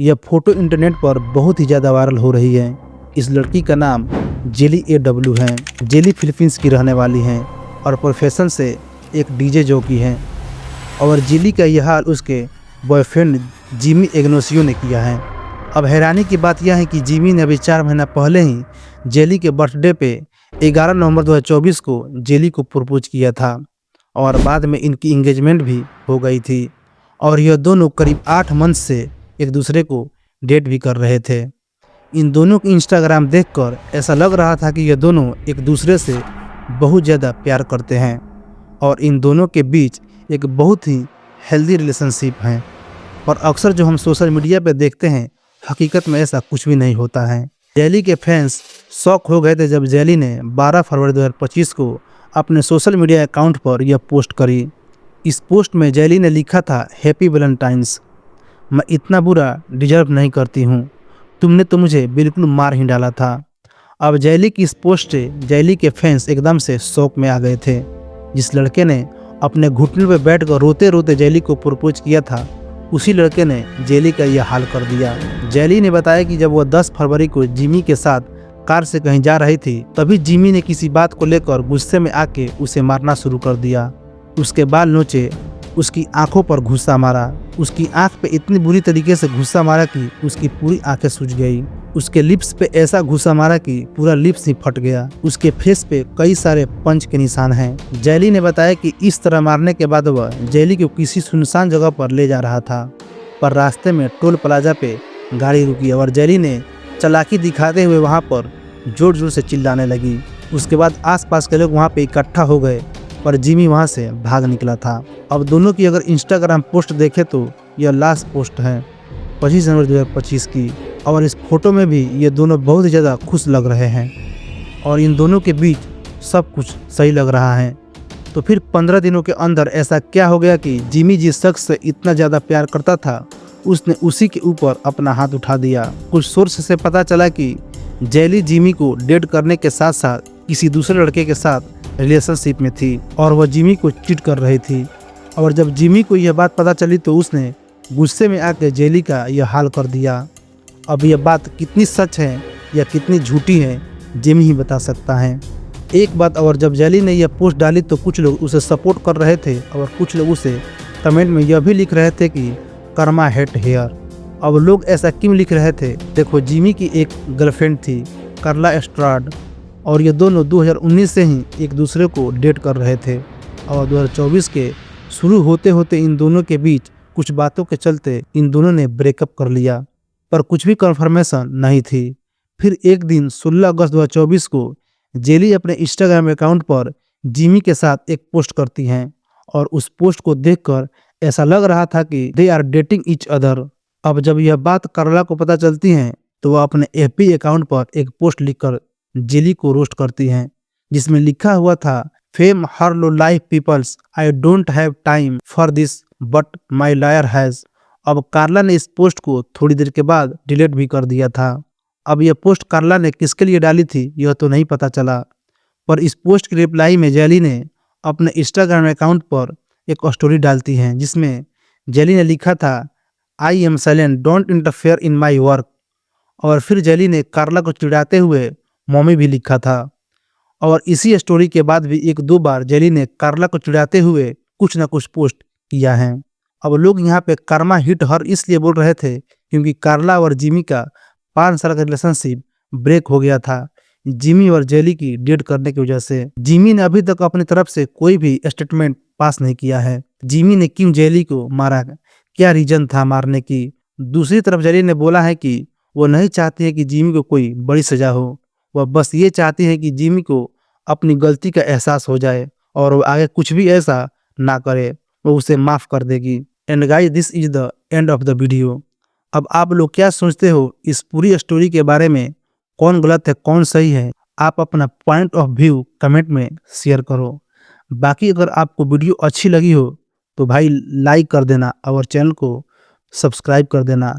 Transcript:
यह photo internet पर बहुत ही ज़्यादा वायरल हो रही है। इस लड़की का नाम जेली AW है। जेली फिलीपींस की रहने वाली हैं और प्रोफेशन से एक डीजे जॉकी हैं और जेली का यह हाल उसके बॉयफ्रेंड जिमी इग्नासियो ने किया है। अब हैरानी की बात यह है कि जिमी ने अभी 4 महीना पहले ही जेली के बर्थडे पे 11 नवंबर 2024 को जेली को प्रपोज किया था और बाद में इनकी इंगेजमेंट भी हो गई थी और यह दोनों करीब 8 मंथ से एक दूसरे को डेट भी कर रहे थे। इन दोनों की इंस्टाग्राम देखकर ऐसा लग रहा था कि ये दोनों एक दूसरे से बहुत ज़्यादा प्यार करते हैं और इन दोनों के बीच एक बहुत ही हेल्दी रिलेशनशिप है। और अक्सर जो हम सोशल मीडिया पे देखते हैं, हकीकत में ऐसा कुछ भी नहीं होता है। जेली के फैंस शॉक हो गए थे जब जेली ने 12 फरवरी 2025 को अपने सोशल मीडिया अकाउंट पर यह पोस्ट करी। इस पोस्ट में जेली ने लिखा था, हैप्पी वैलेंटाइन्स, मैं इतना बुरा डिजर्व नहीं करती हूँ, तुमने तो मुझे बिल्कुल मार ही डाला था। अब जेली की इस पोस्ट से जेली के फैंस एकदम से शौक में आ गए थे। जिस लड़के ने अपने घुटने पर बैठकर रोते रोते जेली को प्रपोज किया था, उसी लड़के ने जेली का यह हाल कर दिया। जेली ने बताया कि जब वह 10 फरवरी को जिमी के साथ कार से कहीं जा रही थी, तभी जिमी ने किसी बात को लेकर गुस्से में आके उसे मारना शुरू कर दिया। उसके बाल नोचे, उसकी आंखों पर घुस्सा मारा, उसकी आंख पे इतनी बुरी तरीके से घुस्सा मारा कि उसकी पूरी आंखें सूज गई। उसके लिप्स पे ऐसा घुस्सा मारा कि पूरा लिप्स ही फट गया। उसके फेस पे कई सारे पंच के निशान हैं। जेली ने बताया कि इस तरह मारने के बाद वह जेली को किसी सुनसान जगह पर ले जा रहा था, पर रास्ते में टोल प्लाजा पे गाड़ी रुकी और जेली ने चालाकी दिखाते हुए वहाँ पर जोर जोर से चिल्लाने लगी। उसके बाद आसपास के लोग वहाँ पे इकट्ठा हो गए, पर जिमी वहाँ से भाग निकला था। अब दोनों की अगर इंस्टाग्राम पोस्ट देखें तो यह लास्ट पोस्ट है 25 जनवरी 2025 की, और इस फोटो में भी ये दोनों बहुत ही ज़्यादा खुश लग रहे हैं और इन दोनों के बीच सब कुछ सही लग रहा है। तो फिर 15 दिनों के अंदर ऐसा क्या हो गया कि जिमी जिस शख्स से इतना ज़्यादा प्यार करता था, उसने उसी के ऊपर अपना हाथ उठा दिया। कुछ सोर्स से पता चला कि जेली जिमी को डेट करने के साथ साथ किसी दूसरे लड़के के साथ रिलेशनशिप में थी और वह जिमी को चीट कर रही थी। और जब जिमी को यह बात पता चली तो उसने गुस्से में आकर जेली का यह हाल कर दिया। अब यह बात कितनी सच है या कितनी झूठी है, जिमी ही बता सकता है। एक बात और, जब जेली ने यह पोस्ट डाली तो कुछ लोग उसे सपोर्ट कर रहे थे और कुछ लोग उसे कमेंट में यह भी लिख रहे थे कि कर्मा हेट हेयर। अब लोग ऐसा क्यों लिख रहे थे? देखो, जिमी की एक गर्लफ्रेंड थी, कार्ला एस्ट्राड, और ये दोनों 2019 से ही एक दूसरे को डेट कर रहे थे और 2024 के शुरू होते होते इन दोनों के बीच कुछ बातों के चलते इन दोनों ने ब्रेकअप कर लिया, पर कुछ भी कंफर्मेशन नहीं थी। फिर एक दिन 16 अगस्त 2024 को जेली अपने इंस्टाग्राम अकाउंट पर जिमी के साथ एक पोस्ट करती हैं और उस पोस्ट को देखकर ऐसा लग रहा था कि they are dating each other. अब जब यह बात कार्ला को पता चलती है तो वह अपने FB अकाउंट पर एक पोस्ट लिखकर जेली को रोस्ट करती हैं, जिसमें लिखा हुआ था, fame her low life peoples, I don't have time for this but my lawyer has. अब कार्ला ने इस पोस्ट को थोड़ी देर के बाद डिलीट भी कर दिया था। अब यह पोस्ट कार्ला ने किसके लिए डाली थी यह तो नहीं पता चला, पर इस पोस्ट की रिप्लाई में जेली ने अपने इंस्टाग्राम अकाउंट पर एक स्टोरी डालती हैं, जिसमें जेली ने लिखा था, I am silent, don't interfere in my work. और फिर जेली ने कार्ला को चिढ़ाते हुए मॉमी भी लिखा था। और इसी स्टोरी के बाद भी 1-2 बार जेली ने कार्ला को चिढ़ाते हुए कुछ ना कुछ पोस्ट किया है। अब लोग यहाँ पे कर्मा हिट हर इसलिए बोल रहे थे क्योंकि कार्ला और जिमी का 5 साल का रिलेशनशिप ब्रेक हो गया था जिमी और जेली की डेट करने की वजह से। जिमी ने अभी तक अपनी तरफ से कोई भी स्टेटमेंट पास नहीं किया है। जिमी ने क्यों जेली को मारा, क्या रीजन था मारने की। दूसरी तरफ जेली ने बोला है कि वो नहीं चाहती है कि जिमी को कोई बड़ी सजा हो, वह बस ये चाहती है कि जिमी को अपनी गलती का एहसास हो जाए और वो आगे कुछ भी ऐसा ना करे, वो उसे माफ़ कर देगी। And guys, this is the end of the video. अब आप लोग क्या सोचते हो इस पूरी स्टोरी के बारे में? कौन गलत है, कौन सही है? आप अपना पॉइंट ऑफ व्यू कमेंट में शेयर करो। बाकी अगर आपको वीडियो अच्छी लगी हो तो भाई लाइक कर देना और चैनल को सब्सक्राइब कर देना।